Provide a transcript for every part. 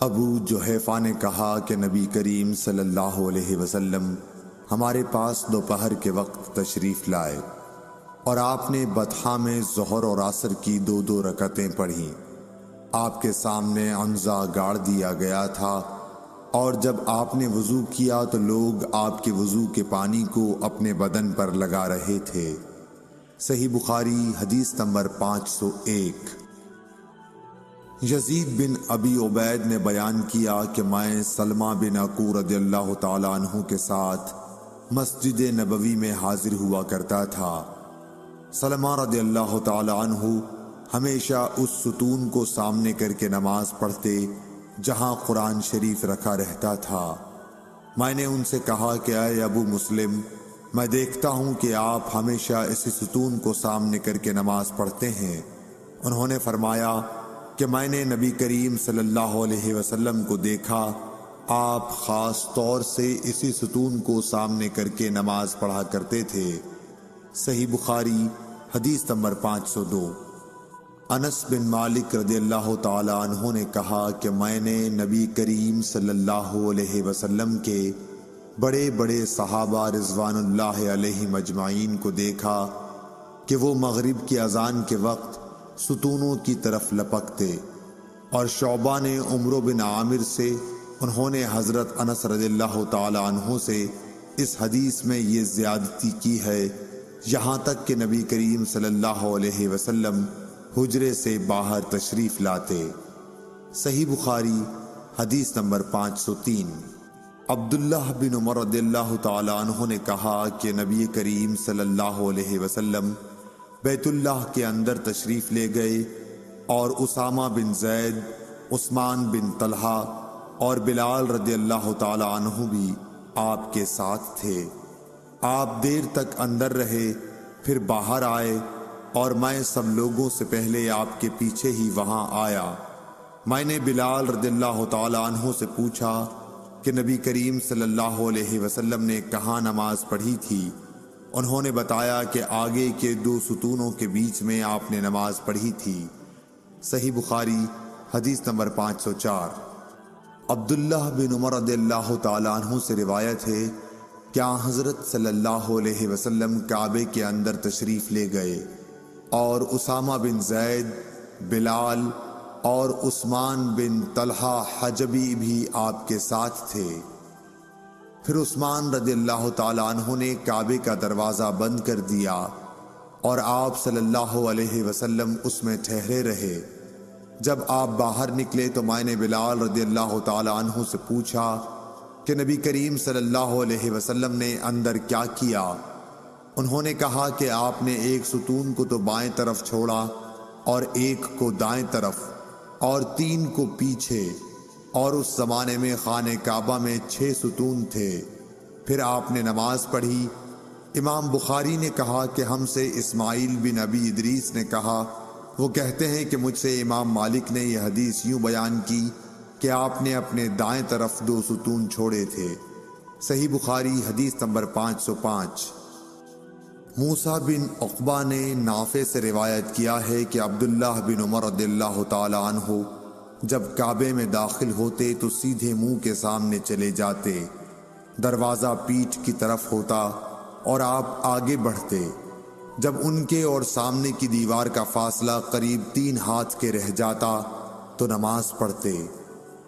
ابو جحیفہ نے کہا کہ نبی کریم صلی اللہ علیہ وسلم ہمارے پاس دوپہر کے وقت تشریف لائے اور آپ نے بطحا میں ظہر اور عصر کی 2 رکعتیں پڑھیں۔ آپ کے سامنے عنزہ گاڑ دیا گیا تھا، اور جب آپ نے وضو کیا تو لوگ آپ کے وضو کے پانی کو اپنے بدن پر لگا رہے تھے۔ صحیح بخاری حدیث نمبر 501۔ یزید بن ابی عبید نے بیان کیا کہ میں سلمہ بن عقو رضی اللہ تعالیٰ عنہ کے ساتھ مسجد نبوی میں حاضر ہوا کرتا تھا۔ سلمہ رضی اللہ تعالیٰ عنہ ہمیشہ اس ستون کو سامنے کر کے نماز پڑھتے جہاں قرآن شریف رکھا رہتا تھا۔ میں نے ان سے کہا کہ اے ابو مسلم، میں دیکھتا ہوں کہ آپ ہمیشہ اسی ستون کو سامنے کر کے نماز پڑھتے ہیں۔ انہوں نے فرمایا کہ میں نے نبی کریم صلی اللہ علیہ وسلم کو دیکھا، آپ خاص طور سے اسی ستون کو سامنے کر کے نماز پڑھا کرتے تھے۔ صحیح بخاری حدیث نمبر 502۔ انس بن مالک رضی اللہ تعالی عنہ نے کہا کہ میں نے نبی کریم صلی اللہ علیہ وسلم کے بڑے بڑے صحابہ رضوان اللہ علیہم اجمعین کو دیکھا کہ وہ مغرب کی اذان کے وقت ستونوں کی طرف لپکتے، اور شعبہ نے عمرو بن عامر سے، انہوں نے حضرت انس رضی اللہ تعالی عنہ سے اس حدیث میں یہ زیادتی کی ہے، یہاں تک کہ نبی کریم صلی اللہ علیہ وسلم حجرے سے باہر تشریف لاتے۔ صحیح بخاری حدیث نمبر 503۔ عبداللہ بن عمر رضی اللہ تعالی عنہ نے کہا کہ نبی کریم صلی اللہ علیہ وسلم بیت اللہ کے اندر تشریف لے گئے، اور اسامہ بن زید، عثمان بن طلحہ اور بلال رضی اللہ تعالی عنہ بھی آپ کے ساتھ تھے۔ آپ دیر تک اندر رہے، پھر باہر آئے، اور میں سب لوگوں سے پہلے آپ کے پیچھے ہی وہاں آیا۔ میں نے بلال رضی اللہ تعالی عنہ سے پوچھا کہ نبی کریم صلی اللہ علیہ وسلم نے کہاں نماز پڑھی تھی؟ انہوں نے بتایا کہ آگے کے 2 ستونوں کے بیچ میں آپ نے نماز پڑھی تھی۔ صحیح بخاری حدیث نمبر 504۔ عبداللہ بن عمر رضی اللہ تعالی عنہ سے روایت ہے کہ حضرت صلی اللہ علیہ وسلم کعبے کے اندر تشریف لے گئے، اور اسامہ بن زید، بلال اور عثمان بن طلحہ حجبی بھی آپ کے ساتھ تھے۔ پھر عثمان رضی اللہ تعالی عنہ نے کعبے کا دروازہ بند کر دیا، اور آپ صلی اللہ علیہ وسلم اس میں ٹھہرے رہے۔ جب آپ باہر نکلے تو میں نے بلال رضی اللہ تعالی عنہ سے پوچھا کہ نبی کریم صلی اللہ علیہ وسلم نے اندر کیا کیا؟ انہوں نے کہا کہ آپ نے ایک ستون کو تو بائیں طرف چھوڑا، اور ایک کو دائیں طرف، اور 3 کو پیچھے، اور اس زمانے میں خانہ کعبہ میں 6 ستون تھے۔ پھر آپ نے نماز پڑھی۔ امام بخاری نے کہا کہ ہم سے اسماعیل بن ابی ادریس نے کہا، وہ کہتے ہیں کہ مجھ سے امام مالک نے یہ حدیث یوں بیان کی کہ آپ نے اپنے دائیں طرف 2 ستون چھوڑے تھے۔ صحیح بخاری حدیث نمبر 505۔ موسیٰ بن عقبہ نے نافع سے روایت کیا ہے کہ عبداللہ بن عمر رضی اللہ تعالی عنہ جب کعبے میں داخل ہوتے تو سیدھے منہ کے سامنے چلے جاتے، دروازہ پیٹھ کی طرف ہوتا، اور آپ آگے بڑھتے۔ جب ان کے اور سامنے کی دیوار کا فاصلہ قریب 3 ہاتھ کے رہ جاتا تو نماز پڑھتے۔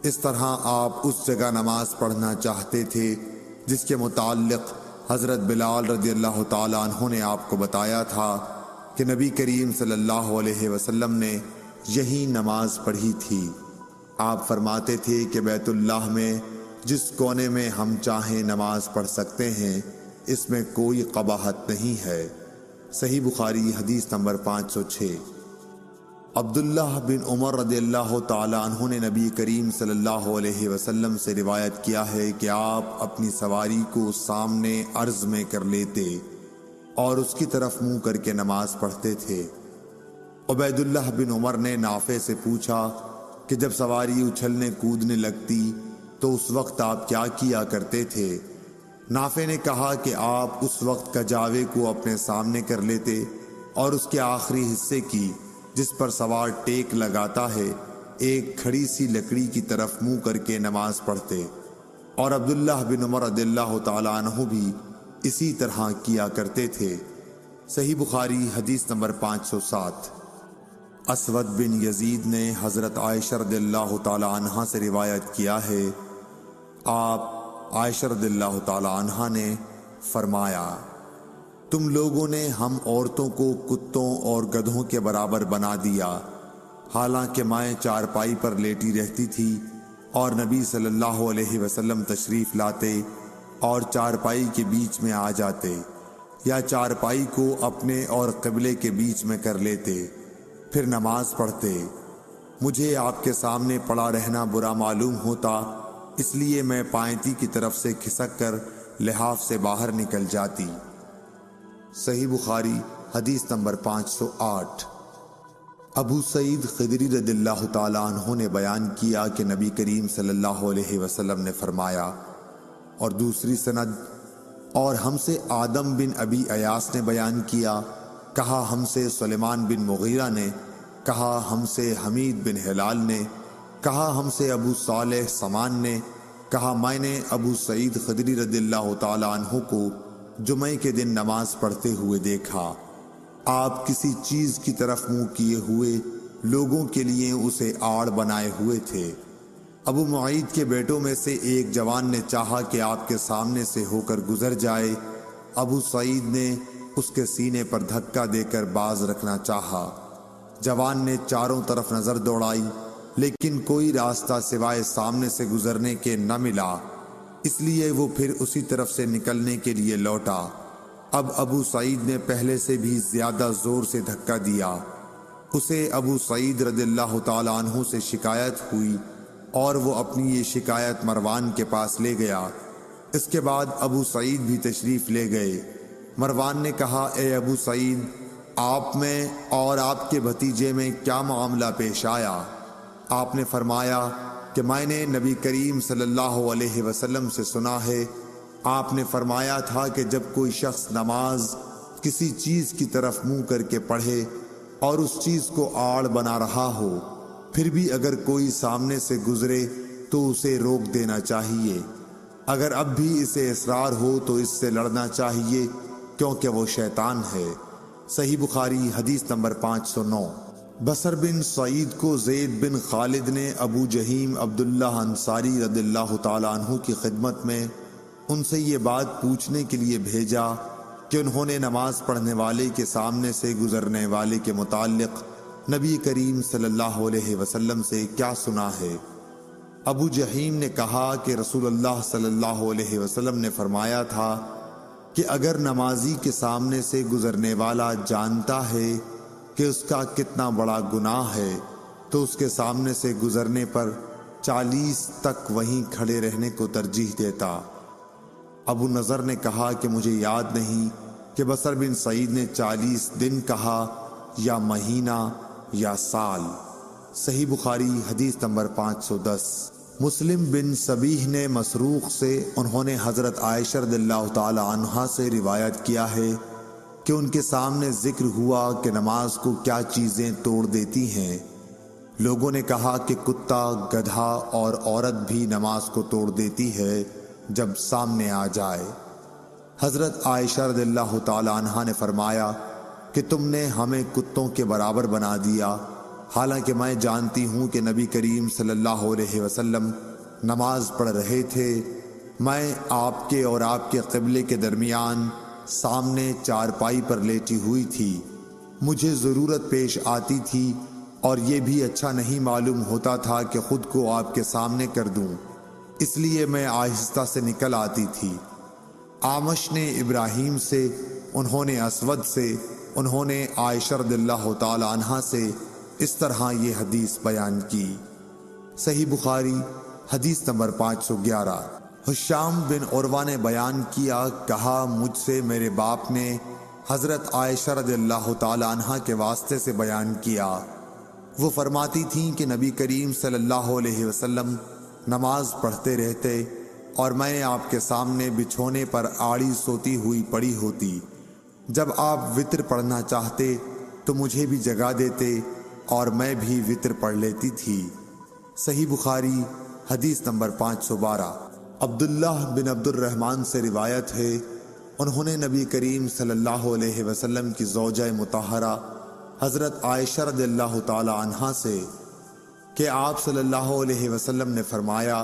اس طرح آپ اس جگہ نماز پڑھنا چاہتے تھے جس کے متعلق حضرت بلال رضی اللہ تعالی عنہ نے آپ کو بتایا تھا کہ نبی کریم صلی اللہ علیہ وسلم نے یہی نماز پڑھی تھی۔ آپ فرماتے تھے کہ بیت اللہ میں جس کونے میں ہم چاہیں نماز پڑھ سکتے ہیں، اس میں کوئی قباحت نہیں ہے۔ صحیح بخاری حدیث نمبر 506۔ عبداللہ بن عمر رضی اللہ تعالی عنہ نے نبی کریم صلی اللہ علیہ وسلم سے روایت کیا ہے کہ آپ اپنی سواری کو سامنے عرض میں کر لیتے اور اس کی طرف منہ کر کے نماز پڑھتے تھے۔ عبید اللہ بن عمر نے نافع سے پوچھا کہ جب سواری اچھلنے کودنے لگتی تو اس وقت آپ کیا کیا کرتے تھے؟ نافع نے کہا کہ آپ اس وقت کجاوے کو اپنے سامنے کر لیتے اور اس کے آخری حصے کی، جس پر سوار ٹیک لگاتا ہے، ایک کھڑی سی لکڑی کی طرف منہ کر کے نماز پڑھتے، اور عبداللہ بن عمر رضی اللہ تعالیٰ عنہ بھی اسی طرح کیا کرتے تھے۔ صحیح بخاری حدیث نمبر 507۔ اسود بن یزید نے حضرت عائشہ رضی اللہ تعالیٰ عنہا سے روایت کیا ہے، آپ عائشہ رضی اللہ تعالیٰ عنہا نے فرمایا، تم لوگوں نے ہم عورتوں کو کتوں اور گدھوں کے برابر بنا دیا، حالانکہ میں چارپائی پر لیٹی رہتی تھی اور نبی صلی اللہ علیہ وسلم تشریف لاتے اور چارپائی کے بیچ میں آ جاتے، یا چارپائی کو اپنے اور قبلے کے بیچ میں کر لیتے، پھر نماز پڑھتے۔ مجھے آپ کے سامنے پڑا رہنا برا معلوم ہوتا، اس لیے میں پائنتی کی طرف سے کھسک کر لحاف سے باہر نکل جاتی۔ صحیح بخاری حدیث نمبر 508۔ ابو سعید خدری رضی اللہ تعالیٰ عنہ نے بیان کیا کہ نبی کریم صلی اللہ علیہ وسلم نے فرمایا، اور دوسری سند، اور ہم سے آدم بن ابی ایاس نے بیان کیا، کہا ہم سے سلیمان بن مغیرہ نے، کہا ہم سے حمید بن ہلال نے، کہا ہم سے ابو صالح سمان نے، کہا میں نے ابو سعید خدری رضی اللہ تعالیٰ عنہ کو جمعے کے دن نماز پڑھتے ہوئے دیکھا، آپ کسی چیز کی طرف منہ کیے ہوئے لوگوں کے لیے اسے آڑ بنائے ہوئے تھے۔ ابو معید کے بیٹوں میں سے ایک جوان نے چاہا کہ آپ کے سامنے سے ہو کر گزر جائے، ابو سعید نے اس کے سینے پر دھکا دے کر باز رکھنا چاہا۔ جوان نے چاروں طرف نظر دوڑائی، لیکن کوئی راستہ سوائے سامنے سے گزرنے کے نہ ملا، اس لیے وہ پھر اسی طرف سے نکلنے کے لیے لوٹا۔ اب ابو سعید نے پہلے سے بھی زیادہ زور سے دھکا دیا۔ اسے ابو سعید رضی اللہ تعالیٰ عنہ سے شکایت ہوئی، اور وہ اپنی یہ شکایت مروان کے پاس لے گیا۔ اس کے بعد ابو سعید بھی تشریف لے گئے۔ مروان نے کہا، اے ابو سعید، آپ میں اور آپ کے بھتیجے میں کیا معاملہ پیش آیا؟ آپ نے فرمایا کہ میں نے نبی کریم صلی اللہ علیہ وسلم سے سنا ہے، آپ نے فرمایا تھا کہ جب کوئی شخص نماز کسی چیز کی طرف منہ کر کے پڑھے اور اس چیز کو آڑ بنا رہا ہو، پھر بھی اگر کوئی سامنے سے گزرے تو اسے روک دینا چاہیے، اگر اب بھی اسے اصرار ہو تو اس سے لڑنا چاہیے، کیونکہ وہ شیطان ہے۔ صحیح بخاری حدیث نمبر 509۔ بصر بن سعید کو زید بن خالد نے ابو جہیم عبداللہ انصاری رضی اللہ تعالیٰ عنہ کی خدمت میں ان سے یہ بات پوچھنے کے لیے بھیجا کہ انہوں نے نماز پڑھنے والے کے سامنے سے گزرنے والے کے متعلق نبی کریم صلی اللہ علیہ وسلم سے کیا سنا ہے۔ ابو جہیم نے کہا کہ رسول اللہ صلی اللہ علیہ وسلم نے فرمایا تھا کہ اگر نمازی کے سامنے سے گزرنے والا جانتا ہے کہ اس کا کتنا بڑا گناہ ہے تو اس کے سامنے سے گزرنے پر 40 تک وہیں کھڑے رہنے کو ترجیح دیتا۔ ابو نضر نے کہا کہ مجھے یاد نہیں کہ بصر بن سعید نے 40 دن کہا یا مہینہ یا سال۔ صحیح بخاری حدیث نمبر 510۔ مسلم بن سبیح نے مسروق سے انہوں نے حضرت عائشہ رضی اللہ تعالی عنہا سے روایت کیا ہے کہ ان کے سامنے ذکر ہوا کہ نماز کو کیا چیزیں توڑ دیتی ہیں۔ لوگوں نے کہا کہ کتا، گدھا اور عورت بھی نماز کو توڑ دیتی ہے جب سامنے آ جائے۔ حضرت عائشہ رضی اللہ تعالی عنہا نے فرمایا کہ تم نے ہمیں کتوں کے برابر بنا دیا، حالانکہ میں جانتی ہوں کہ نبی کریم صلی اللہ علیہ وسلم نماز پڑھ رہے تھے، میں آپ کے اور آپ کے قبلے کے درمیان سامنے چارپائی پر لیٹی ہوئی تھی، مجھے ضرورت پیش آتی تھی اور یہ بھی اچھا نہیں معلوم ہوتا تھا کہ خود کو آپ کے سامنے کر دوں، اس لیے میں آہستہ سے نکل آتی تھی۔ آمش نے ابراہیم سے، انہوں نے اسود سے، انہوں نے عائشہ رضی اللہ تعالی عنہا سے اس طرح یہ حدیث بیان کی۔ صحیح بخاری حدیث نمبر 511۔ حشام بن عروہ نے بیان کیا، کہا مجھ سے میرے باپ نے حضرت عائشہ رضی اللہ تعالی عنہا کے واسطے سے بیان کیا، وہ فرماتی تھیں کہ نبی کریم صلی اللہ علیہ وسلم نماز پڑھتے رہتے اور میں آپ کے سامنے بچھونے پر آڑی سوتی ہوئی پڑی ہوتی، جب آپ وتر پڑھنا چاہتے تو مجھے بھی جگا دیتے اور میں بھی وتر پڑھ لیتی تھی۔ صحیح بخاری حدیث نمبر 512۔ عبداللہ بن عبد الرحمن سے روایت ہے، انہوں نے نبی کریم صلی اللہ علیہ وسلم کی زوجہ مطہرہ حضرت عائشہ رضی اللہ تعالی عنہا سے کہ آپ صلی اللہ علیہ وسلم نے فرمایا،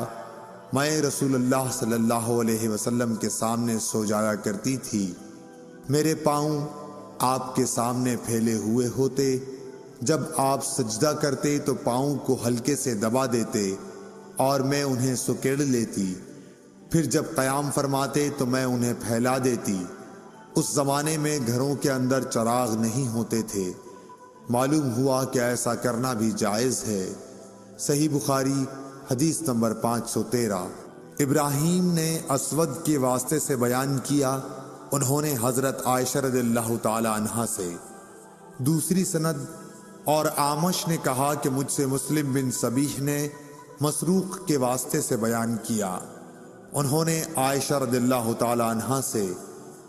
میں رسول اللہ صلی اللہ علیہ وسلم کے سامنے سو جایا کرتی تھی، میرے پاؤں آپ کے سامنے پھیلے ہوئے ہوتے، جب آپ سجدہ کرتے تو پاؤں کو ہلکے سے دبا دیتے اور میں انہیں سکیڑ لیتی، پھر جب قیام فرماتے تو میں انہیں پھیلا دیتی۔ اس زمانے میں گھروں کے اندر چراغ نہیں ہوتے تھے، معلوم ہوا کہ ایسا کرنا بھی جائز ہے۔ صحیح بخاری حدیث نمبر 513۔ ابراہیم نے اسود کے واسطے سے بیان کیا، انہوں نے حضرت عائشہ رضی اللہ تعالی عنہا سے۔ دوسری سند اور آمش نے کہا کہ مجھ سے مسلم بن سبیح نے مسروق کے واسطے سے بیان کیا، انہوں نے عائشہ رضی اللہ تعالی عنہا سے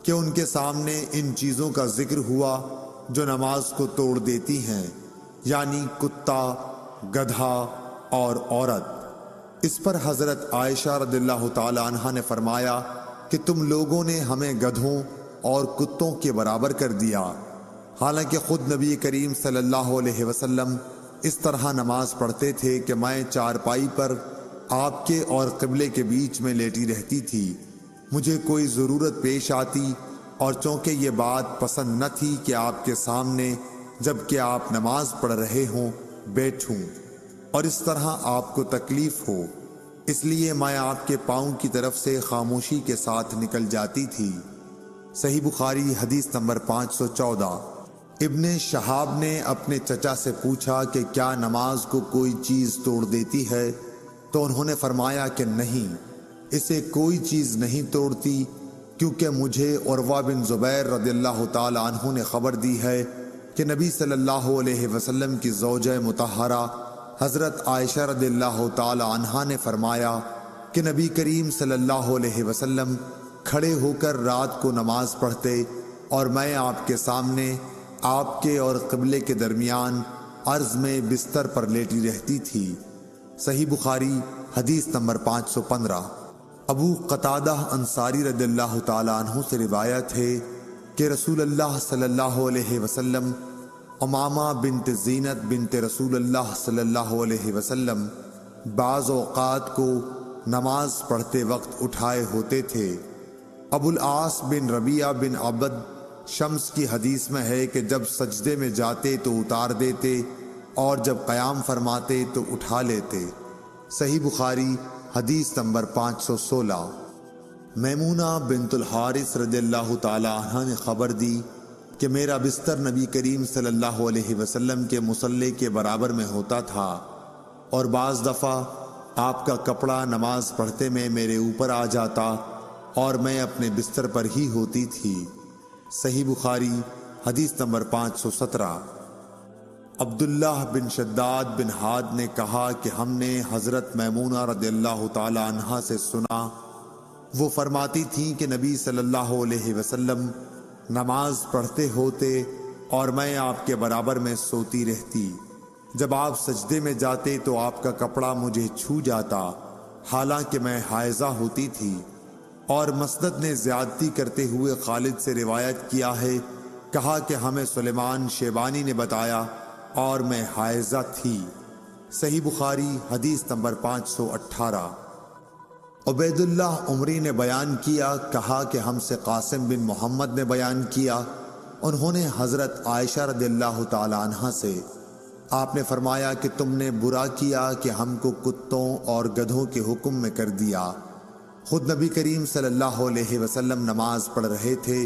کہ ان کے سامنے ان چیزوں کا ذکر ہوا جو نماز کو توڑ دیتی ہیں، یعنی کتا، گدھا اور عورت۔ اس پر حضرت عائشہ رضی اللہ تعالی عنہا نے فرمایا کہ تم لوگوں نے ہمیں گدھوں اور کتوں کے برابر کر دیا، حالانکہ خود نبی کریم صلی اللہ علیہ وسلم اس طرح نماز پڑھتے تھے کہ میں چارپائی پر آپ کے اور قبلے کے بیچ میں لیٹی رہتی تھی، مجھے کوئی ضرورت پیش آتی اور چونکہ یہ بات پسند نہ تھی کہ آپ کے سامنے جبکہ آپ نماز پڑھ رہے ہوں بیٹھوں اور اس طرح آپ کو تکلیف ہو، اس لیے میں آپ کے پاؤں کی طرف سے خاموشی کے ساتھ نکل جاتی تھی۔ صحیح بخاری حدیث نمبر 514۔ ابن شہاب نے اپنے چچا سے پوچھا کہ کیا نماز کو کوئی چیز توڑ دیتی ہے، تو انہوں نے فرمایا کہ نہیں، اسے کوئی چیز نہیں توڑتی، کیونکہ مجھے عروہ بن زبیر رضی اللہ تعالی عنہ نے خبر دی ہے کہ نبی صلی اللہ علیہ وسلم کی زوجہ مطہرہ حضرت عائشہ رضی اللہ تعالی عنہا نے فرمایا کہ نبی کریم صلی اللہ علیہ وسلم کھڑے ہو کر رات کو نماز پڑھتے اور میں آپ کے سامنے آپ کے اور قبلے کے درمیان عرض میں بستر پر لیٹی رہتی تھی۔ صحیح بخاری حدیث نمبر 515۔ ابو قتادہ انصاری رضی اللہ تعالی عنہ سے روایت ہے کہ رسول اللہ صلی اللہ علیہ وسلم امامہ بنت زینت بنت رسول اللہ صلی اللہ علیہ وسلم بعض اوقات کو نماز پڑھتے وقت اٹھائے ہوتے تھے۔ ابو العاص بن ربیعہ بن عبد شمس کی حدیث میں ہے کہ جب سجدے میں جاتے تو اتار دیتے اور جب قیام فرماتے تو اٹھا لیتے۔ صحیح بخاری حدیث نمبر 516۔ میمونہ بنت الحارث رضی اللہ تعالی عنہ نے خبر دی کہ میرا بستر نبی کریم صلی اللہ علیہ وسلم کے مصلی کے برابر میں ہوتا تھا اور بعض دفعہ آپ کا کپڑا نماز پڑھتے میں میرے اوپر آ جاتا اور میں اپنے بستر پر ہی ہوتی تھی۔ صحیح بخاری حدیث نمبر 517۔ عبداللہ بن شداد بن ہاد نے کہا کہ ہم نے حضرت میمونہ رضی اللہ تعالی عنہا سے سنا، وہ فرماتی تھیں کہ نبی صلی اللہ علیہ وسلم نماز پڑھتے ہوتے اور میں آپ کے برابر میں سوتی رہتی، جب آپ سجدے میں جاتے تو آپ کا کپڑا مجھے چھو جاتا، حالانکہ میں حائضہ ہوتی تھی۔ اور مسند نے زیادتی کرتے ہوئے خالد سے روایت کیا ہے، کہا کہ ہمیں سلیمان شیبانی نے بتایا اور میں حائضہ تھی۔ صحیح بخاری حدیث نمبر 518۔ عبید اللہ عمری نے بیان کیا، کہا کہ ہم سے قاسم بن محمد نے بیان کیا، انہوں نے حضرت عائشہ رضی اللہ تعالی عنہا سے، آپ نے فرمایا کہ تم نے برا کیا کہ ہم کو کتوں اور گدھوں کے حکم میں کر دیا، خود نبی کریم صلی اللہ علیہ وسلم نماز پڑھ رہے تھے،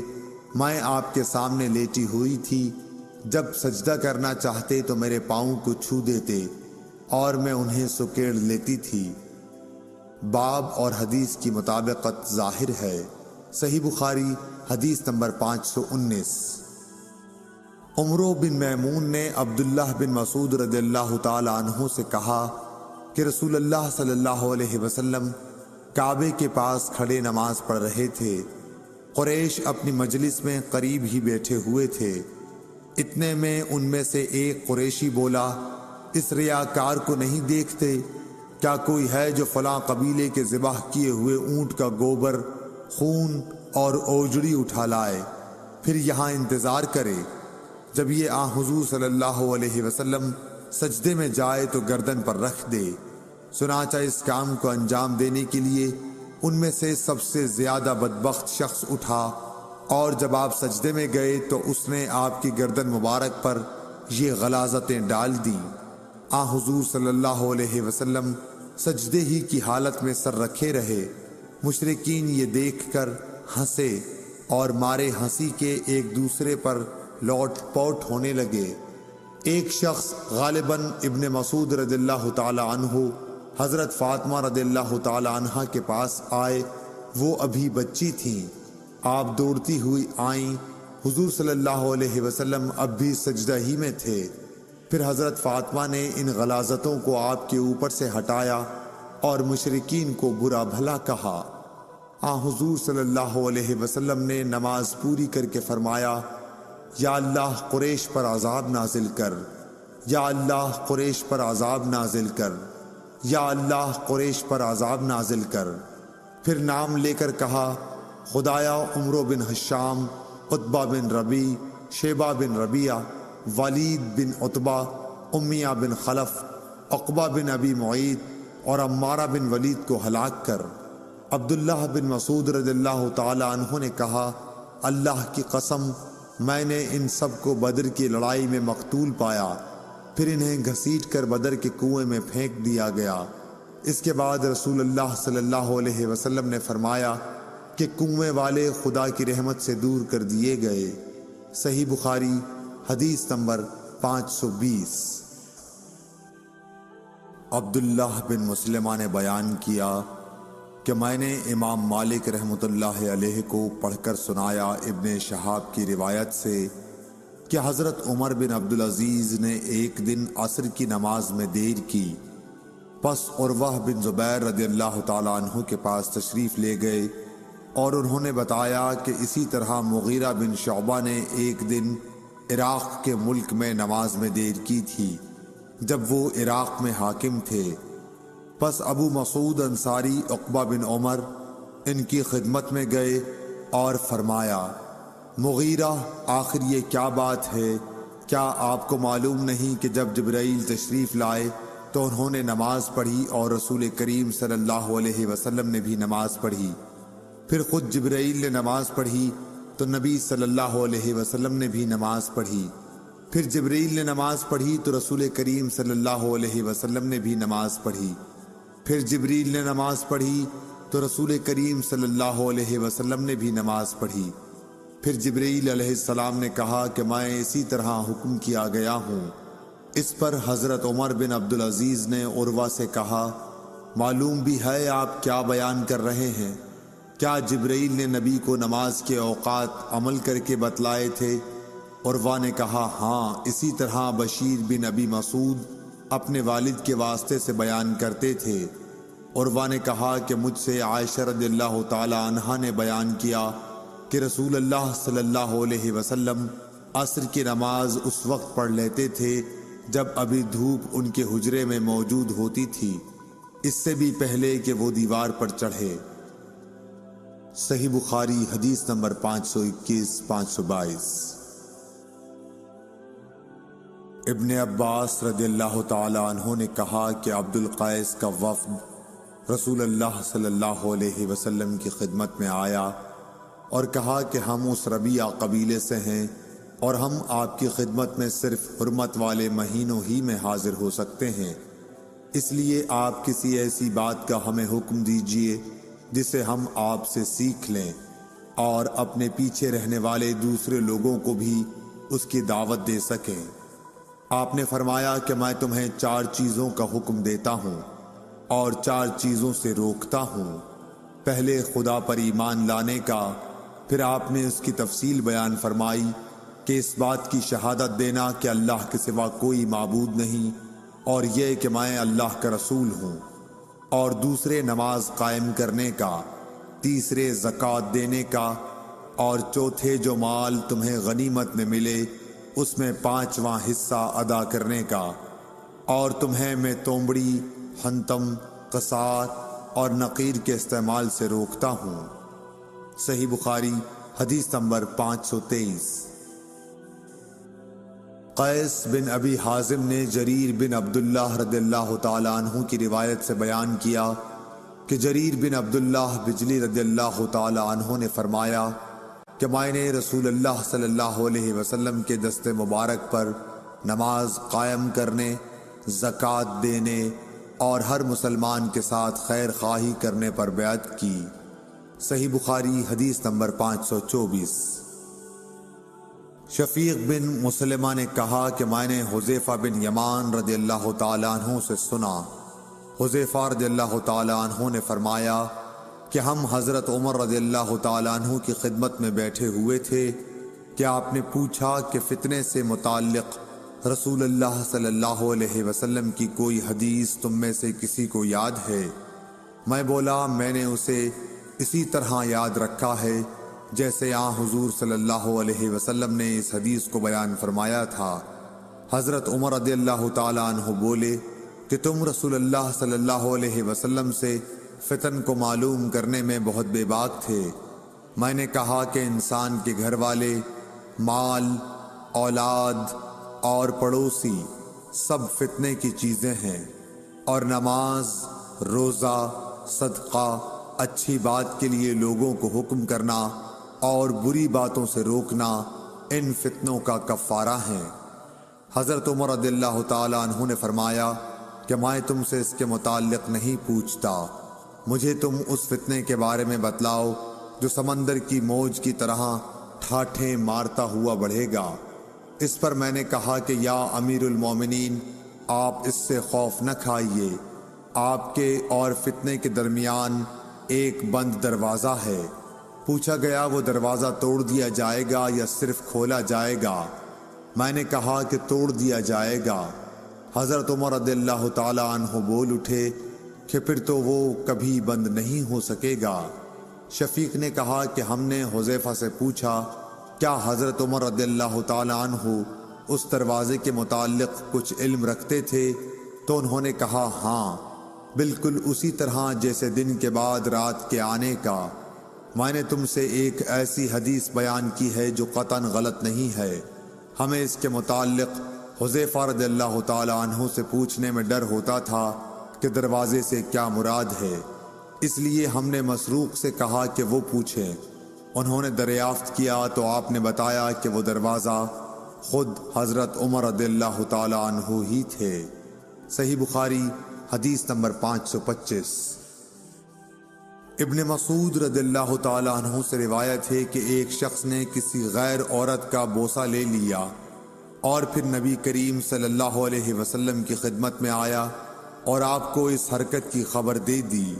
میں آپ کے سامنے لیٹی ہوئی تھی، جب سجدہ کرنا چاہتے تو میرے پاؤں کو چھو دیتے اور میں انہیں سکیڑ لیتی تھی۔ باب اور حدیث کی مطابقت ظاہر ہے۔ صحیح بخاری حدیث نمبر 519۔ عمرو بن میمون نے عبداللہ بن مسعود رضی اللہ تعالی عنہ سے کہا کہ رسول اللہ صلی اللہ علیہ وسلم کعبے کے پاس کھڑے نماز پڑھ رہے تھے، قریش اپنی مجلس میں قریب ہی بیٹھے ہوئے تھے، اتنے میں ان میں سے ایک قریشی بولا، اس ریاکار کو نہیں دیکھتے کیا کوئی ہے جو فلاں قبیلے کے ذبح کیے ہوئے اونٹ کا گوبر، خون اور اوجڑی اٹھا لائے، پھر یہاں انتظار کرے؟ جب یہ حضور صلی اللہ علیہ وسلم سجدے میں جائے تو گردن پر رکھ دے۔ چنانچہ اس کام کو انجام دینے کے لیے ان میں سے سب سے زیادہ بدبخت شخص اٹھا، اور جب آپ سجدے میں گئے تو اس نے آپ کی گردن مبارک پر یہ غلاظتیں ڈال دیں۔ حضور صلی اللہ علیہ وسلم سجدے ہی کی حالت میں سر رکھے رہے۔ مشرکین یہ دیکھ کر ہنسے اور مارے ہنسی کے ایک دوسرے پر لوٹ پوٹ ہونے لگے۔ ایک شخص غالباً ابن مسعود رضی اللہ تعالی عنہ حضرت فاطمہ رضی اللہ تعالی عنہ کے پاس آئے۔ وہ ابھی بچی تھیں۔ آپ دوڑتی ہوئی آئیں۔ حضور صلی اللہ علیہ وسلم اب بھی سجدہ ہی میں تھے۔ پھر حضرت فاطمہ نے ان غلاظتوں کو آپ کے اوپر سے ہٹایا اور مشرکین کو برا بھلا کہا۔ حضور صلی اللہ علیہ وسلم نے نماز پوری کر کے فرمایا، یا اللہ قریش پر عذاب نازل کر، یا اللہ قریش پر عذاب نازل کر، یا اللہ قریش پر عذاب نازل کر۔ پھر نام لے کر کہا، خدایا عمرو بن ہشام، عتبہ بن ربی، شیبہ بن ربیعہ، ولید بن عتبہ، امیہ بن خلف، عقبہ بن ابی معیط اور عمارہ بن ولید کو ہلاک کر۔ عبداللہ بن مسعود رضی اللہ تعالی عنہ نے کہا، اللہ کی قسم میں نے ان سب کو بدر کی لڑائی میں مقتول پایا۔ پھر انہیں گھسیٹ کر بدر کے کنویں میں پھینک دیا گیا۔ اس کے بعد رسول اللہ صلی اللہ علیہ وسلم نے فرمایا کہ کنویں والے خدا کی رحمت سے دور کر دیے گئے۔ صحیح بخاری حدیث نمبر 520۔ عبداللہ بن مسلمہ نے بیان کیا کہ میں نے امام مالک رحمۃ اللہ علیہ کو پڑھ کر سنایا ابن شہاب کی روایت سے کہ حضرت عمر بن عبدالعزیز نے ایک دن عصر کی نماز میں دیر کی، پس عروہ بن زبیر رضی اللہ تعالیٰ عنہ کے پاس تشریف لے گئے اور انہوں نے بتایا کہ اسی طرح مغیرہ بن شعبہ نے ایک دن عراق کے ملک میں نماز میں دیر کی تھی جب وہ عراق میں حاکم تھے۔ پس ابو مسعود انصاری عقبہ بن عمر ان کی خدمت میں گئے اور فرمایا، مغیرہ آخر یہ کیا بات ہے؟ کیا آپ کو معلوم نہیں کہ جب جبرائیل تشریف لائے تو انہوں نے نماز پڑھی اور رسول کریم صلی اللہ علیہ وسلم نے بھی نماز پڑھی، پھر خود جبرائیل نے نماز پڑھی تو نبی صلی اللہ علیہ وسلم نے بھی نماز پڑھی، پھر جبرائیل نے نماز پڑھی تو رسول کریم صلی اللہ علیہ وسلم نے بھی نماز پڑھی، پھر جبرائیل نے نماز پڑھی تو رسول کریم صلی اللہ علیہ وسلم نے بھی نماز پڑھی، پھر جبرائیل علیہ السلام نے کہا کہ میں اسی طرح حکم کیا گیا ہوں۔ اس پر حضرت عمر بن عبدالعزیز نے عروہ سے کہا، معلوم بھی ہے آپ کیا بیان کر رہے ہیں؟ کیا جبرائیل نے نبی کو نماز کے اوقات عمل کر کے بتلائے تھے؟ عروہ نے کہا، ہاں، اسی طرح بشیر بن ابی مسعود اپنے والد کے واسطے سے بیان کرتے تھے۔ عروہ نے کہا کہ مجھ سے عائشہ رضی اللہ تعالی عنہا نے بیان کیا کہ رسول اللہ صلی اللہ علیہ وسلم عصر کی نماز اس وقت پڑھ لیتے تھے جب ابھی دھوپ ان کے حجرے میں موجود ہوتی تھی، اس سے بھی پہلے کہ وہ دیوار پر چڑھے۔ صحیح بخاری حدیث نمبر 521 522۔ ابن عباس رضی اللہ تعالی عنہ نے کہا کہ عبد القیس کا وفد رسول اللہ صلی اللہ علیہ وسلم کی خدمت میں آیا اور کہا کہ ہم اس ربیعہ قبیلے سے ہیں اور ہم آپ کی خدمت میں صرف حرمت والے مہینوں ہی میں حاضر ہو سکتے ہیں، اس لیے آپ کسی ایسی بات کا ہمیں حکم دیجئے جسے ہم آپ سے سیکھ لیں اور اپنے پیچھے رہنے والے دوسرے لوگوں کو بھی اس کی دعوت دے سکیں۔ آپ نے فرمایا کہ میں تمہیں 4 چیزوں کا حکم دیتا ہوں اور 4 چیزوں سے روکتا ہوں۔ پہلے خدا پر ایمان لانے کا، پھر آپ نے اس کی تفصیل بیان فرمائی کہ اس بات کی شہادت دینا کہ اللہ کے سوا کوئی معبود نہیں اور یہ کہ میں اللہ کا رسول ہوں، اور دوسرے نماز قائم کرنے کا، تیسرے زکوٰۃ دینے کا، اور چوتھے جو مال تمہیں غنیمت میں ملے اس میں 5واں حصہ ادا کرنے کا، اور تمہیں میں تومڑی، حنتم، قصار اور نقیر کے استعمال سے روکتا ہوں۔ صحیح بخاری حدیث نمبر 523۔ قیس بن ابی حازم نے جریر بن عبداللہ رضی اللہ تعالی عنہ کی روایت سے بیان کیا کہ جریر بن عبداللہ بجلی رضی اللہ تعالی عنہ نے فرمایا کہ میں نے رسول اللہ صلی اللہ علیہ وسلم کے دست مبارک پر نماز قائم کرنے، زکوٰۃ دینے اور ہر مسلمان کے ساتھ خیر خواہی کرنے پر بیعت کی۔ صحیح بخاری حدیث نمبر 524۔ شفیق بن مسلمہ نے کہا کہ میں نے حذیفہ بن یمان رضی اللہ تعالیٰ عنہ سے سنا۔ حذیفہ رضی اللہ تعالیٰ عنہ نے فرمایا کہ ہم حضرت عمر رضی اللہ تعالیٰ عنہ کی خدمت میں بیٹھے ہوئے تھے کہ آپ نے پوچھا کہ فتنے سے متعلق رسول اللہ صلی اللہ علیہ وسلم کی کوئی حدیث تم میں سے کسی کو یاد ہے؟ میں بولا میں نے اسے اسی طرح یاد رکھا ہے جیسے حضور صلی اللہ علیہ وسلم نے اس حدیث کو بیان فرمایا تھا۔ حضرت عمر رضی اللہ تعالیٰ عنہ بولے کہ تم رسول اللہ صلی اللہ علیہ وسلم سے فتن کو معلوم کرنے میں بہت بے باک تھے۔ میں نے کہا کہ انسان کے گھر والے، مال، اولاد اور پڑوسی سب فتنے کی چیزیں ہیں، اور نماز، روزہ، صدقہ، اچھی بات کے لیے لوگوں کو حکم کرنا اور بری باتوں سے روکنا ان فتنوں کا کفارہ ہیں۔ حضرت عمر رضی اللہ تعالیٰ عنہ نے فرمایا کہ میں تم سے اس کے متعلق نہیں پوچھتا، مجھے تم اس فتنے کے بارے میں بتلاؤ جو سمندر کی موج کی طرح ٹھاٹھیں مارتا ہوا بڑھے گا۔ اس پر میں نے کہا کہ یا امیر المومنین، آپ اس سے خوف نہ کھائیے، آپ کے اور فتنے کے درمیان ایک بند دروازہ ہے۔ پوچھا گیا وہ دروازہ توڑ دیا جائے گا یا صرف کھولا جائے گا؟ میں نے کہا کہ توڑ دیا جائے گا۔ حضرت عمر رضی اللہ تعالی عنہ بول اٹھے کہ پھر تو وہ کبھی بند نہیں ہو سکے گا۔ شفیق نے کہا کہ ہم نے حذیفہ سے پوچھا کیا حضرت عمر رضی اللہ تعالی عنہ اس دروازے کے متعلق کچھ علم رکھتے تھے؟ تو انہوں نے کہا ہاں، بالکل اسی طرح جیسے دن کے بعد رات کے آنے کا۔ میں نے تم سے ایک ایسی حدیث بیان کی ہے جو قطعاً غلط نہیں ہے۔ ہمیں اس کے متعلق حذیفہ رضی اللہ تعالی عنہ سے پوچھنے میں ڈر ہوتا تھا کہ دروازے سے کیا مراد ہے، اس لیے ہم نے مسروق سے کہا کہ وہ پوچھیں۔ انہوں نے دریافت کیا تو آپ نے بتایا کہ وہ دروازہ خود حضرت عمر رضی اللہ تعالی عنہ ہی تھے۔ صحیح بخاری حدیث نمبر 525۔ ابن مسعود رضی اللہ تعالی عنہ سے روایت ہے کہ ایک شخص نے کسی غیر عورت کا بوسہ لے لیا اور پھر نبی کریم صلی اللہ علیہ وسلم کی خدمت میں آیا اور آپ کو اس حرکت کی خبر دے دی۔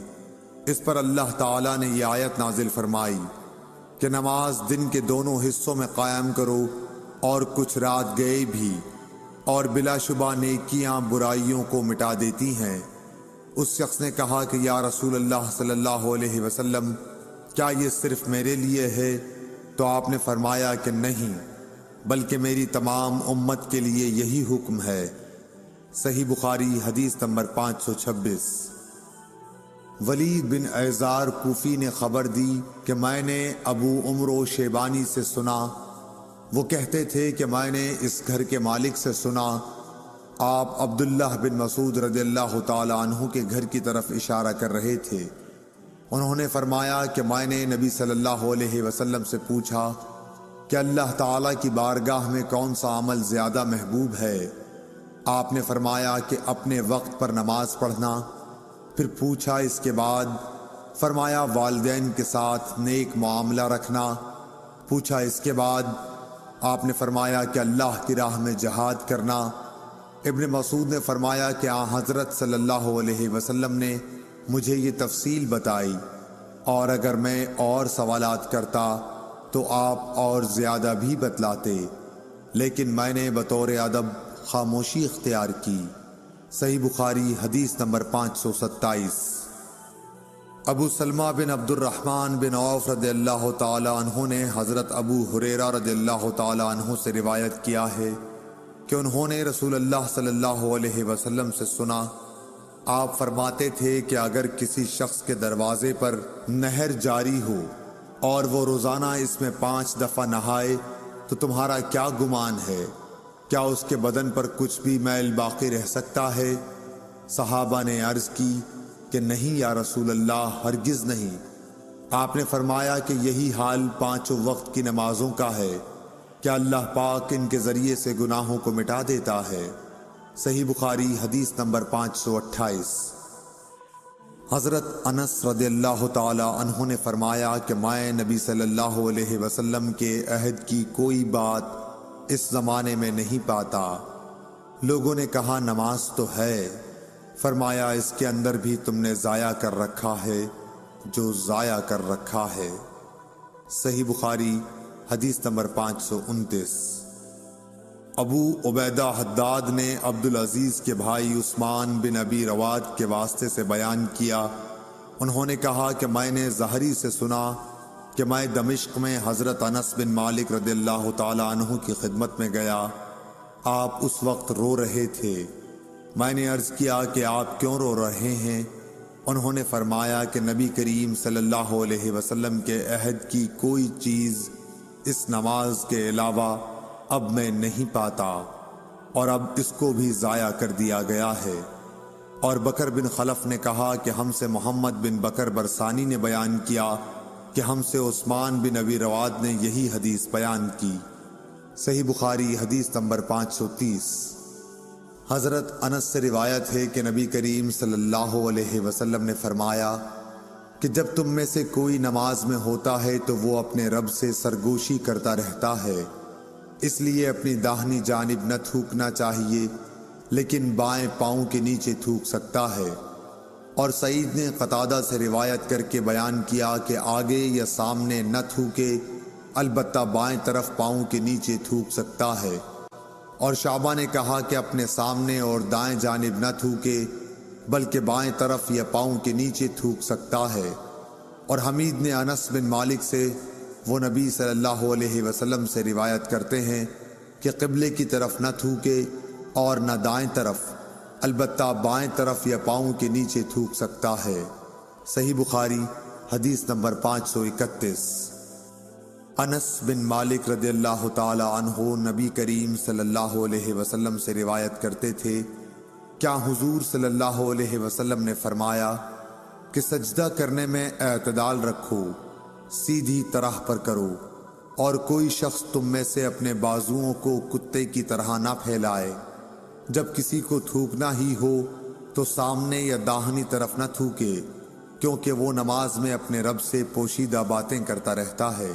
اس پر اللہ تعالیٰ نے یہ آیت نازل فرمائی کہ نماز دن کے دونوں حصوں میں قائم کرو اور کچھ رات گئے بھی، اور بلا شبہ نیکیاں برائیوں کو مٹا دیتی ہیں۔ اس شخص نے کہا کہ یا رسول اللہ صلی اللہ علیہ وسلم، کیا یہ صرف میرے لیے ہے؟ تو آپ نے فرمایا کہ نہیں، بلکہ میری تمام امت کے لیے یہی حکم ہے۔ صحیح بخاری حدیث نمبر 526۔ ولید بن ایزار کوفی نے خبر دی کہ میں نے ابو عمرو شیبانی سے سنا، وہ کہتے تھے کہ میں نے اس گھر کے مالک سے سنا، آپ عبداللہ بن مسعود رضی اللہ تعالی عنہ کے گھر کی طرف اشارہ کر رہے تھے۔ انہوں نے فرمایا کہ میں نے نبی صلی اللہ علیہ وسلم سے پوچھا کہ اللہ تعالیٰ کی بارگاہ میں کون سا عمل زیادہ محبوب ہے؟ آپ نے فرمایا کہ اپنے وقت پر نماز پڑھنا۔ پھر پوچھا اس کے بعد؟ فرمایا والدین کے ساتھ نیک معاملہ رکھنا۔ پوچھا اس کے بعد؟ آپ نے فرمایا کہ اللہ کی راہ میں جہاد کرنا۔ ابن مسعود نے فرمایا کہ حضرت صلی اللہ علیہ وسلم نے مجھے یہ تفصیل بتائی، اور اگر میں اور سوالات کرتا تو آپ اور زیادہ بھی بتلاتے، لیکن میں نے بطور ادب خاموشی اختیار کی۔ صحیح بخاری حدیث نمبر 527۔ ابو سلمہ بن عبد الرحمن بن عوف رضی اللہ تعالی عنہ نے حضرت ابو ہریرہ رضی اللہ تعالی عنہ سے روایت کیا ہے کہ انہوں نے رسول اللہ صلی اللہ علیہ وسلم سے سنا، آپ فرماتے تھے کہ اگر کسی شخص کے دروازے پر نہر جاری ہو اور وہ روزانہ اس میں 5 دفعہ نہائے تو تمہارا کیا گمان ہے؟ کیا اس کے بدن پر کچھ بھی میل باقی رہ سکتا ہے؟ صحابہ نے عرض کی کہ نہیں یا رسول اللہ، ہرگز نہیں۔ آپ نے فرمایا کہ یہی حال 5 وقت کی نمازوں کا ہے، کیا اللہ پاک ان کے ذریعے سے گناہوں کو مٹا دیتا ہے۔ صحیح بخاری حدیث نمبر 528۔ حضرت انس رضی اللہ تعالی عنہ نے فرمایا کہ میں نبی صلی اللہ علیہ وسلم کے عہد کی کوئی بات اس زمانے میں نہیں پاتا۔ لوگوں نے کہا نماز تو ہے، فرمایا اس کے اندر بھی تم نے ضائع کر رکھا ہے جو ضائع کر رکھا ہے۔ صحیح بخاری حدیث نمبر 529۔ ابو عبیدہ حداد نے عبدالعزیز کے بھائی عثمان بن ابی رواد کے واسطے سے بیان کیا، انہوں نے کہا کہ میں نے زہری سے سنا کہ میں دمشق میں حضرت انس بن مالک رضی اللہ تعالی عنہ کی خدمت میں گیا، آپ اس وقت رو رہے تھے۔ میں نے عرض کیا کہ آپ کیوں رو رہے ہیں؟ انہوں نے فرمایا کہ نبی کریم صلی اللہ علیہ وسلم کے عہد کی کوئی چیز اس نماز کے علاوہ اب میں نہیں پاتا، اور اب اس کو بھی ضائع کر دیا گیا ہے۔ اور بکر بن خلف نے کہا کہ ہم سے محمد بن بکر برسانی نے بیان کیا کہ ہم سے عثمان بن ابی رواد نے یہی حدیث بیان کی۔ صحیح بخاری حدیث نمبر 530۔ حضرت انس سے روایت ہے کہ نبی کریم صلی اللہ علیہ وسلم نے فرمایا کہ جب تم میں سے کوئی نماز میں ہوتا ہے تو وہ اپنے رب سے سرگوشی کرتا رہتا ہے، اس لیے اپنی داہنی جانب نہ تھوکنا چاہیے، لیکن بائیں پاؤں کے نیچے تھوک سکتا ہے۔ اور سعید نے قتادہ سے روایت کر کے بیان کیا کہ آگے یا سامنے نہ تھوکے، البتہ بائیں طرف پاؤں کے نیچے تھوک سکتا ہے۔ اور شعبہ نے کہا کہ اپنے سامنے اور دائیں جانب نہ تھوکے، بلکہ بائیں طرف یا پاؤں کے نیچے تھوک سکتا ہے۔ اور حمید نے انس بن مالک سے، وہ نبی صلی اللہ علیہ وسلم سے روایت کرتے ہیں کہ قبلے کی طرف نہ تھوکے اور نہ دائیں طرف، البتہ بائیں طرف یا پاؤں کے نیچے تھوک سکتا ہے۔ صحیح بخاری حدیث نمبر 531۔ انس بن مالک رضی اللہ تعالی عنہ نبی کریم صلی اللہ علیہ وسلم سے روایت کرتے تھے، کیا حضور صلی اللہ علیہ وسلم نے فرمایا کہ سجدہ کرنے میں اعتدال رکھو، سیدھی طرح پر کرو، اور کوئی شخص تم میں سے اپنے بازوؤں کو کتے کی طرح نہ پھیلائے۔ جب کسی کو تھوکنا ہی ہو تو سامنے یا داہنی طرف نہ تھوکے، کیونکہ وہ نماز میں اپنے رب سے پوشیدہ باتیں کرتا رہتا ہے۔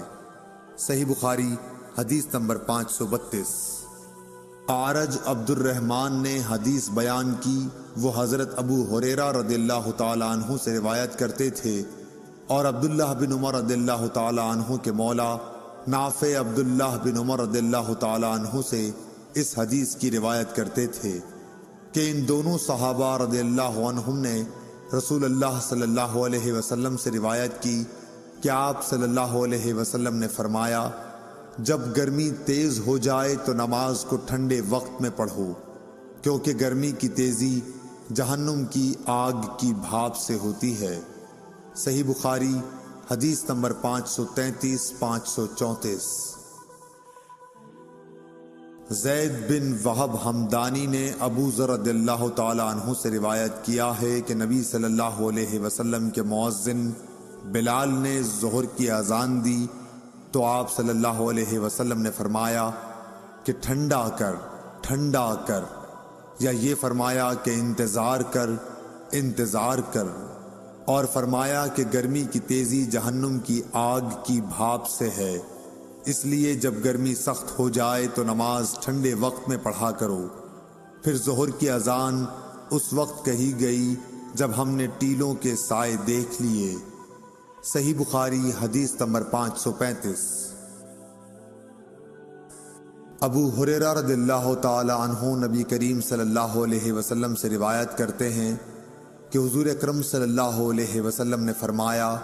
صحیح بخاری حدیث نمبر 532۔ اعرج عبد الرحمن نے حدیث بیان کی، وہ حضرت ابو ہریرہ رضی اللہ تعالی عنہ سے روایت کرتے تھے، اور عبداللہ بن عمر رضی اللہ تعالی عنہ کے مولا نافع عبداللہ بن عمر رضی اللہ تعالی عنہ سے اس حدیث کی روایت کرتے تھے کہ ان دونوں صحابہ رضی اللہ عنہم نے رسول اللہ صلی اللہ علیہ وسلم سے روایت کی کہ آپ صلی اللہ علیہ وسلم نے فرمایا، جب گرمی تیز ہو جائے تو نماز کو ٹھنڈے وقت میں پڑھو، کیونکہ گرمی کی تیزی جہنم کی آگ کی بھاپ سے ہوتی ہے۔ صحیح بخاری حدیث نمبر 533 534۔ زید بن وہب حمدانی نے ابو ذر رضی اللہ تعالی عنہ سے روایت کیا ہے کہ نبی صلی اللہ علیہ وسلم کے مؤذن بلال نے ظہر کی اذان دی تو آپ صلی اللہ علیہ وسلم نے فرمایا کہ ٹھنڈا کر، ٹھنڈا کر، یا یہ فرمایا کہ انتظار کر، انتظار کر، اور فرمایا کہ گرمی کی تیزی جہنم کی آگ کی بھاپ سے ہے، اس لیے جب گرمی سخت ہو جائے تو نماز ٹھنڈے وقت میں پڑھا کرو۔ پھر ظہر کی اذان اس وقت کہی گئی جب ہم نے ٹیلوں کے سائے دیکھ لیے۔ صحیح بخاری حدیث نمبر 535۔ ابو ہریرہ رضی اللہ تعالی عنہ نبی کریم صلی اللہ علیہ وسلم سے روایت کرتے ہیں کہ حضور اکرم صلی اللہ علیہ وسلم نے فرمایا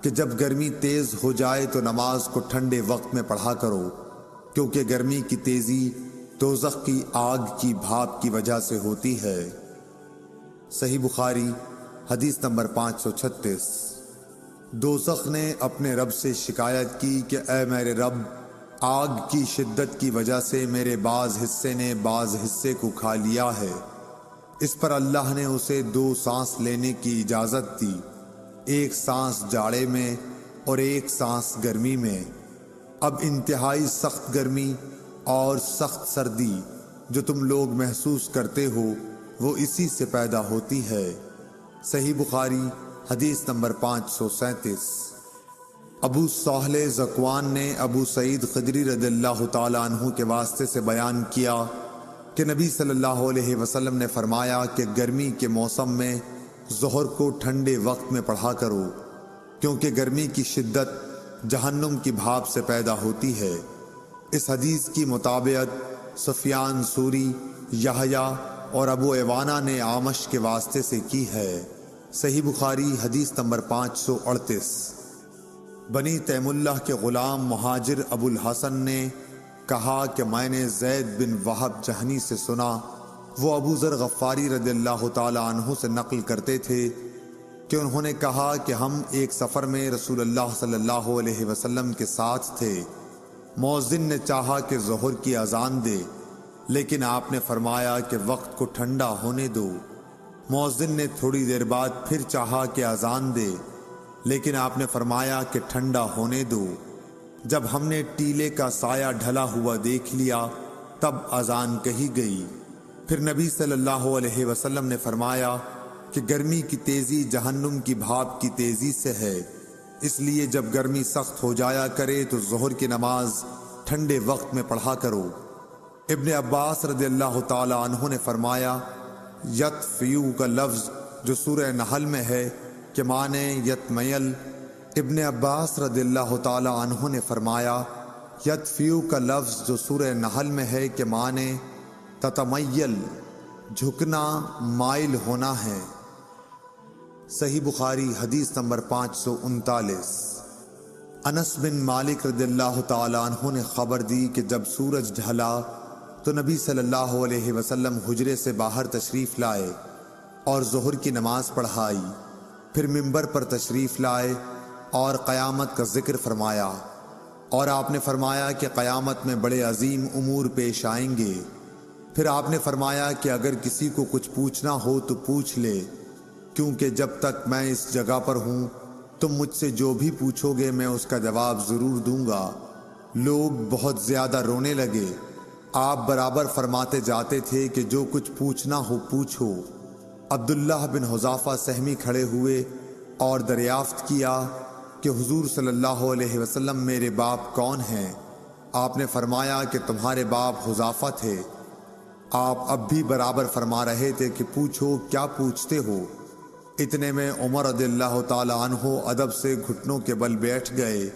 کہ جب گرمی تیز ہو جائے تو نماز کو ٹھنڈے وقت میں پڑھا کرو، کیونکہ گرمی کی تیزی دوزخ کی آگ کی بھاپ کی وجہ سے ہوتی ہے۔ صحیح بخاری حدیث نمبر 536۔ دوزخ نے اپنے رب سے شکایت کی کہ اے میرے رب، آگ کی شدت کی وجہ سے میرے بعض حصے نے بعض حصے کو کھا لیا ہے۔ اس پر اللہ نے اسے 2 سانس لینے کی اجازت دی، ایک سانس جاڑے میں اور ایک سانس گرمی میں۔ اب انتہائی سخت گرمی اور سخت سردی جو تم لوگ محسوس کرتے ہو وہ اسی سے پیدا ہوتی ہے۔ صحیح بخاری حدیث نمبر 537۔ ابو صالح ذکوان نے ابو سعید خدری رضی اللہ تعالیٰ عنہ کے واسطے سے بیان کیا کہ نبی صلی اللہ علیہ وسلم نے فرمایا کہ گرمی کے موسم میں ظہر کو ٹھنڈے وقت میں پڑھا کرو، کیونکہ گرمی کی شدت جہنم کی بھاپ سے پیدا ہوتی ہے۔ اس حدیث کی مطابقت سفیان ثوری، یحییٰ اور ابو عوانہ نے اعمش کے واسطے سے کی ہے۔ صحیح بخاری حدیث نمبر 538۔ بنی تیم اللہ کے غلام مہاجر ابو الحسن نے کہا کہ میں نے زید بن وہب جہنی سے سنا، وہ ابو ذر غفاری رضی اللہ تعالی عنہ سے نقل کرتے تھے کہ انہوں نے کہا کہ ہم ایک سفر میں رسول اللہ صلی اللہ علیہ وسلم کے ساتھ تھے۔ مؤذن نے چاہا کہ ظہر کی اذان دے، لیکن آپ نے فرمایا کہ وقت کو ٹھنڈا ہونے دو۔ مؤذن نے تھوڑی دیر بعد پھر چاہا کہ اذان دے، لیکن آپ نے فرمایا کہ ٹھنڈا ہونے دو۔ جب ہم نے ٹیلے کا سایہ ڈھلا ہوا دیکھ لیا تب اذان کہی گئی۔ پھر نبی صلی اللہ علیہ وسلم نے فرمایا کہ گرمی کی تیزی جہنم کی بھاپ کی تیزی سے ہے، اس لیے جب گرمی سخت ہو جایا کرے تو ظہر کی نماز ٹھنڈے وقت میں پڑھا کرو۔ ابن عباس رضی اللہ تعالی عنہ نے فرمایا یطفیو کا لفظ جو سورہ نحل میں ہے کہ معنی یتمیل۔ ابن عباس رضی اللہ تعالی عنہ نے فرمایا یطفیو کا لفظ جو سورہ نحل میں ہے کہ معنی تتمیل، جھکنا، مائل ہونا ہے۔ صحیح بخاری حدیث نمبر 539۔ انس بن مالک رضی اللہ تعالی عنہ نے خبر دی کہ جب سورج ڈھلا تو نبی صلی اللہ علیہ وسلم حجرے سے باہر تشریف لائے اور ظہر کی نماز پڑھائی، پھر منبر پر تشریف لائے اور قیامت کا ذکر فرمایا، اور آپ نے فرمایا کہ قیامت میں بڑے عظیم امور پیش آئیں گے۔ پھر آپ نے فرمایا کہ اگر کسی کو کچھ پوچھنا ہو تو پوچھ لے، کیونکہ جب تک میں اس جگہ پر ہوں تم مجھ سے جو بھی پوچھو گے میں اس کا جواب ضرور دوں گا۔ لوگ بہت زیادہ رونے لگے۔ آپ برابر فرماتے جاتے تھے کہ جو کچھ پوچھنا ہو پوچھو۔ عبداللہ بن حذافہ سہمی کھڑے ہوئے اور دریافت کیا کہ حضور صلی اللہ علیہ وسلم میرے باپ کون ہیں؟ آپ نے فرمایا کہ تمہارے باپ حذافہ تھے۔ آپ اب بھی برابر فرما رہے تھے کہ پوچھو کیا پوچھتے ہو۔ اتنے میں عمر رضی اللہ تعالی عنہ ادب سے گھٹنوں کے بل بیٹھ گئے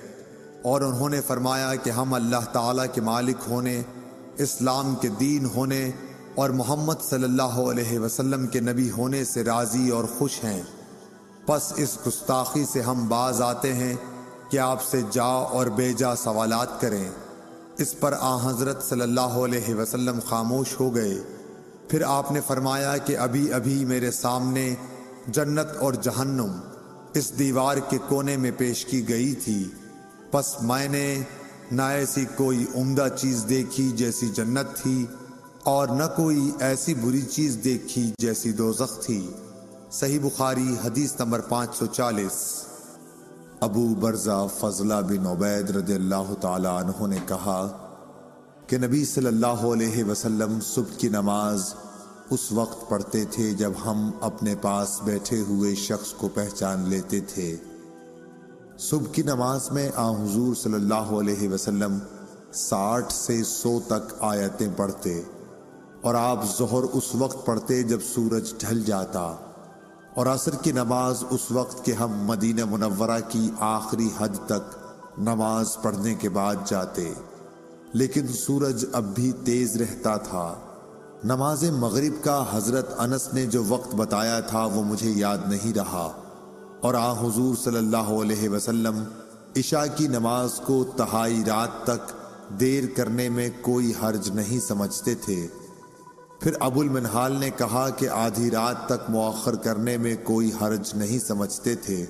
اور انہوں نے فرمایا کہ ہم اللہ تعالیٰ کے مالک ہونے، اسلام کے دین ہونے اور محمد صلی اللہ علیہ وسلم کے نبی ہونے سے راضی اور خوش ہیں۔ پس اس گستاخی سے ہم باز آتے ہیں کہ آپ سے جا اور بے جا سوالات کریں۔ اس پر حضرت صلی اللہ علیہ وسلم خاموش ہو گئے۔ پھر آپ نے فرمایا کہ ابھی ابھی میرے سامنے جنت اور جہنم اس دیوار کے کونے میں پیش کی گئی تھی، پس میں نے نہ ایسی کوئی عمدہ چیز دیکھی جیسی جنت تھی اور نہ کوئی ایسی بری چیز دیکھی جیسی دوزخ تھی۔ صحیح بخاری حدیث نمبر 540۔ ابو برزہ فضلہ بن عبید رضی اللہ تعالی عنہ نے کہا کہ نبی صلی اللہ علیہ وسلم صبح کی نماز اس وقت پڑھتے تھے جب ہم اپنے پاس بیٹھے ہوئے شخص کو پہچان لیتے تھے۔ صبح کی نماز میں حضور صلی اللہ علیہ وسلم 60 سے 100 تک آیتیں پڑھتے، اور آپ ظہر اس وقت پڑھتے جب سورج ڈھل جاتا، اور عصر کی نماز اس وقت کہ ہم مدینہ منورہ کی آخری حد تک نماز پڑھنے کے بعد جاتے، لیکن سورج اب بھی تیز رہتا تھا۔ نماز مغرب کا حضرت انس نے جو وقت بتایا تھا وہ مجھے یاد نہیں رہا، اور حضور صلی اللہ علیہ وسلم عشاء کی نماز کو تہائی رات تک دیر کرنے میں کوئی حرج نہیں سمجھتے تھے۔ پھر ابو المنہال نے کہا کہ آدھی رات تک مؤخر کرنے میں کوئی حرج نہیں سمجھتے تھے،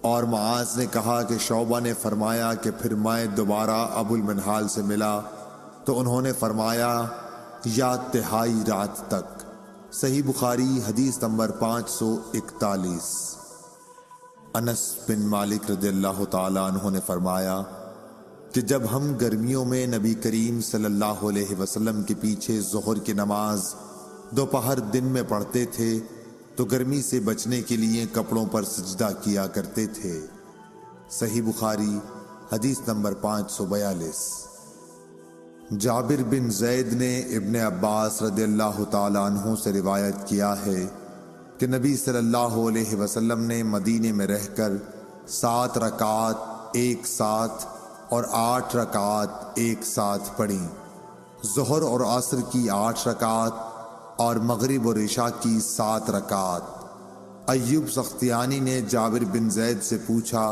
اور معاذ نے کہا کہ شعبہ نے فرمایا کہ پھر میں دوبارہ ابو المنہال سے ملا تو انہوں نے فرمایا یا تہائی رات تک۔ صحیح بخاری حدیث نمبر 541۔ انس بن مالک رضی اللہ تعالی عنہ نے فرمایا کہ جب ہم گرمیوں میں نبی کریم صلی اللہ علیہ وسلم کے پیچھے ظہر کی نماز دوپہر دن میں پڑھتے تھے تو گرمی سے بچنے کے لیے کپڑوں پر سجدہ کیا کرتے تھے۔ صحیح بخاری حدیث نمبر 542۔ جابر بن زید نے ابن عباس رضی اللہ تعالی عنہ سے روایت کیا ہے کہ نبی صلی اللہ علیہ وسلم نے مدینے میں رہ کر 7 رکعات ایک ساتھ اور 8 رکعات ایک ساتھ پڑھیں، ظہر اور عصر کی 8 رکعات اور مغرب اور عشاء کی 7 رکعات۔ ایوب سختیانی نے جابر بن زید سے پوچھا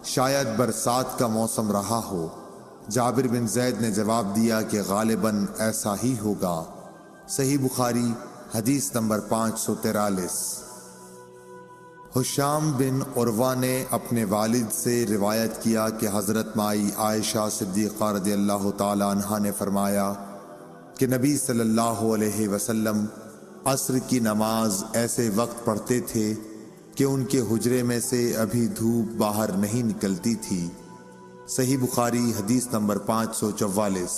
شاید برسات کا موسم رہا ہو۔ جابر بن زید نے جواب دیا کہ غالباً ایسا ہی ہوگا۔ صحیح بخاری حدیث نمبر 543۔ حشام بن عروہ نے اپنے والد سے روایت کیا کہ حضرت مائی عائشہ صدیقہ رضی اللہ تعالی عنہا نے فرمایا کہ نبی صلی اللہ علیہ وسلم عصر کی نماز ایسے وقت پڑھتے تھے کہ ان کے حجرے میں سے ابھی دھوپ باہر نہیں نکلتی تھی۔ صحیح بخاری حدیث نمبر 544۔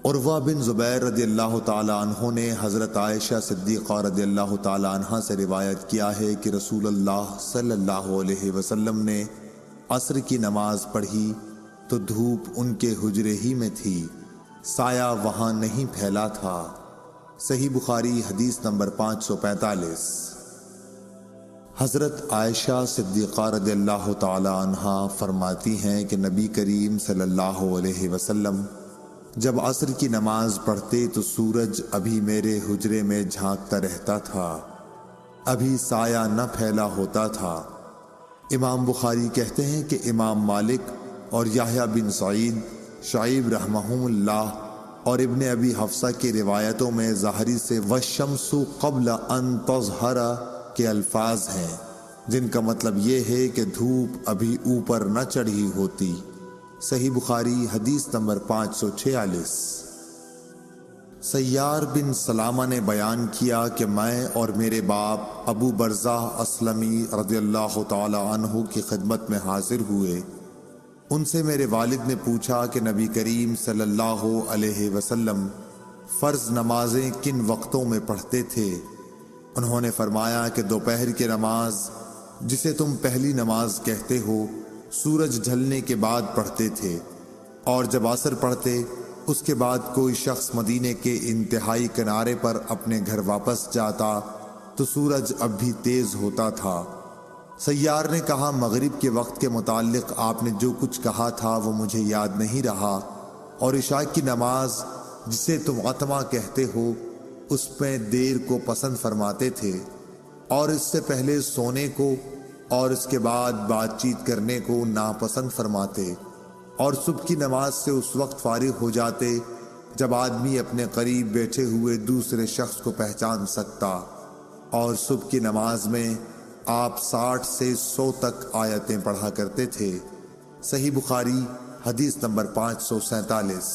عروہ بن زبیر رضی اللہ تعالی عنہ نے حضرت عائشہ صدیقہ رضی اللہ تعالی عنہ سے روایت کیا ہے کہ رسول اللہ صلی اللہ علیہ وسلم نے عصر کی نماز پڑھی تو دھوپ ان کے حجرے ہی میں تھی، سایہ وہاں نہیں پھیلا تھا۔ صحیح بخاری حدیث نمبر 545۔ حضرت عائشہ صدیقہ رضی اللہ تعالی عنہا فرماتی ہیں کہ نبی کریم صلی اللہ علیہ وسلم جب عصر کی نماز پڑھتے تو سورج ابھی میرے حجرے میں جھانکتا رہتا تھا، ابھی سایہ نہ پھیلا ہوتا تھا۔ امام بخاری کہتے ہیں کہ امام مالک اور یحییٰ بن سعید، شعیب رحمہم اللہ اور ابن ابی حفصہ کی روایتوں میں ظاہری سے وَالشَّمْسُ قَبْلَ أَن تَظْهَرَ کے الفاظ ہیں، جن کا مطلب یہ ہے کہ دھوپ ابھی اوپر نہ چڑھی ہوتی۔ صحیح بخاری حدیث نمبر 546۔ سیار بن سلامہ نے بیان کیا کہ میں اور میرے باپ ابو برزہ اسلمی رضی اللہ تعالی عنہ کی خدمت میں حاضر ہوئے۔ ان سے میرے والد نے پوچھا کہ نبی کریم صلی اللہ علیہ وسلم فرض نمازیں کن وقتوں میں پڑھتے تھے؟ انہوں نے فرمایا کہ دوپہر کی نماز، جسے تم پہلی نماز کہتے ہو، سورج ڈھلنے کے بعد پڑھتے تھے، اور جب عصر پڑھتے اس کے بعد کوئی شخص مدینے کے انتہائی کنارے پر اپنے گھر واپس جاتا تو سورج اب بھی تیز ہوتا تھا۔ سیار نے کہا مغرب کے وقت کے متعلق آپ نے جو کچھ کہا تھا وہ مجھے یاد نہیں رہا، اور عشاء کی نماز جسے تم عتمہ کہتے ہو اس میں دیر کو پسند فرماتے تھے، اور اس سے پہلے سونے کو اور اس کے بعد بات چیت کرنے کو ناپسند فرماتے، اور صبح کی نماز سے اس وقت فارغ ہو جاتے جب آدمی اپنے قریب بیٹھے ہوئے دوسرے شخص کو پہچان سکتا، اور صبح کی نماز میں آپ 60 سے 100 تک آیتیں پڑھا کرتے تھے۔ صحیح بخاری حدیث نمبر 547۔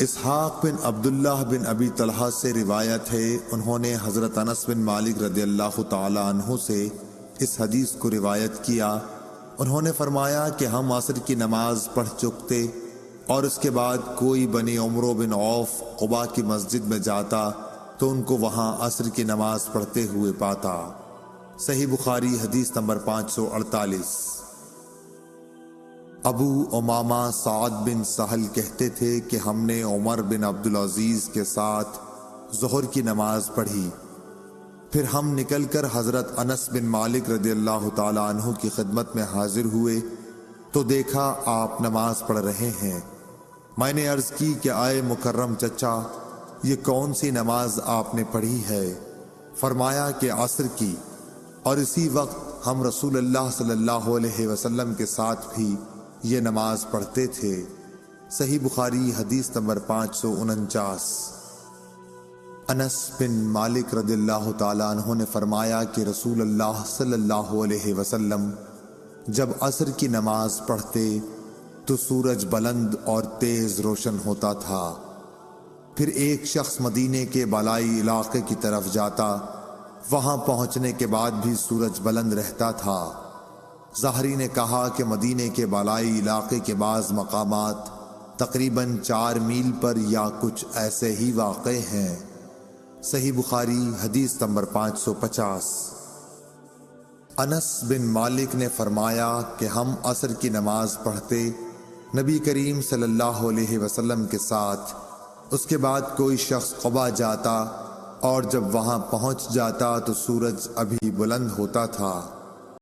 اسحاق بن عبداللہ بن ابی طلحہ سے روایت ہے، انہوں نے حضرت انس بن مالک رضی اللہ تعالی عنہ سے اس حدیث کو روایت کیا۔ انہوں نے فرمایا کہ ہم عصر کی نماز پڑھ چکتے اور اس کے بعد کوئی بنی عمرو بن عوف قباء کی مسجد میں جاتا تو ان کو وہاں عصر کی نماز پڑھتے ہوئے پاتا۔ صحیح بخاری حدیث نمبر 548۔ ابو امامہ سعد بن سہل کہتے تھے کہ ہم نے عمر بن عبدالعزیز کے ساتھ ظہر کی نماز پڑھی، پھر ہم نکل کر حضرت انس بن مالک رضی اللہ تعالی عنہ کی خدمت میں حاضر ہوئے تو دیکھا آپ نماز پڑھ رہے ہیں۔ میں نے عرض کی کہ آئے مکرم چچا، یہ کون سی نماز آپ نے پڑھی ہے؟ فرمایا کہ عصر کی، اور اسی وقت ہم رسول اللہ صلی اللہ علیہ وسلم کے ساتھ بھی یہ نماز پڑھتے تھے۔ صحیح بخاری حدیث نمبر 549۔ انس بن مالک رضی اللہ تعالیٰ عنہ نے فرمایا کہ رسول اللہ صلی اللہ علیہ وسلم جب عصر کی نماز پڑھتے تو سورج بلند اور تیز روشن ہوتا تھا، پھر ایک شخص مدینے کے بالائی علاقے کی طرف جاتا، وہاں پہنچنے کے بعد بھی سورج بلند رہتا تھا۔ ظاہری نے کہا کہ مدینے کے بالائی علاقے کے بعض مقامات تقریباً 4 میل پر یا کچھ ایسے ہی واقع ہیں۔ صحیح بخاری حدیث نمبر 550۔ انس بن مالک نے فرمایا کہ ہم عصر کی نماز پڑھتے نبی کریم صلی اللہ علیہ وسلم کے ساتھ، اس کے بعد کوئی شخص قباء جاتا اور جب وہاں پہنچ جاتا تو سورج ابھی بلند ہوتا تھا۔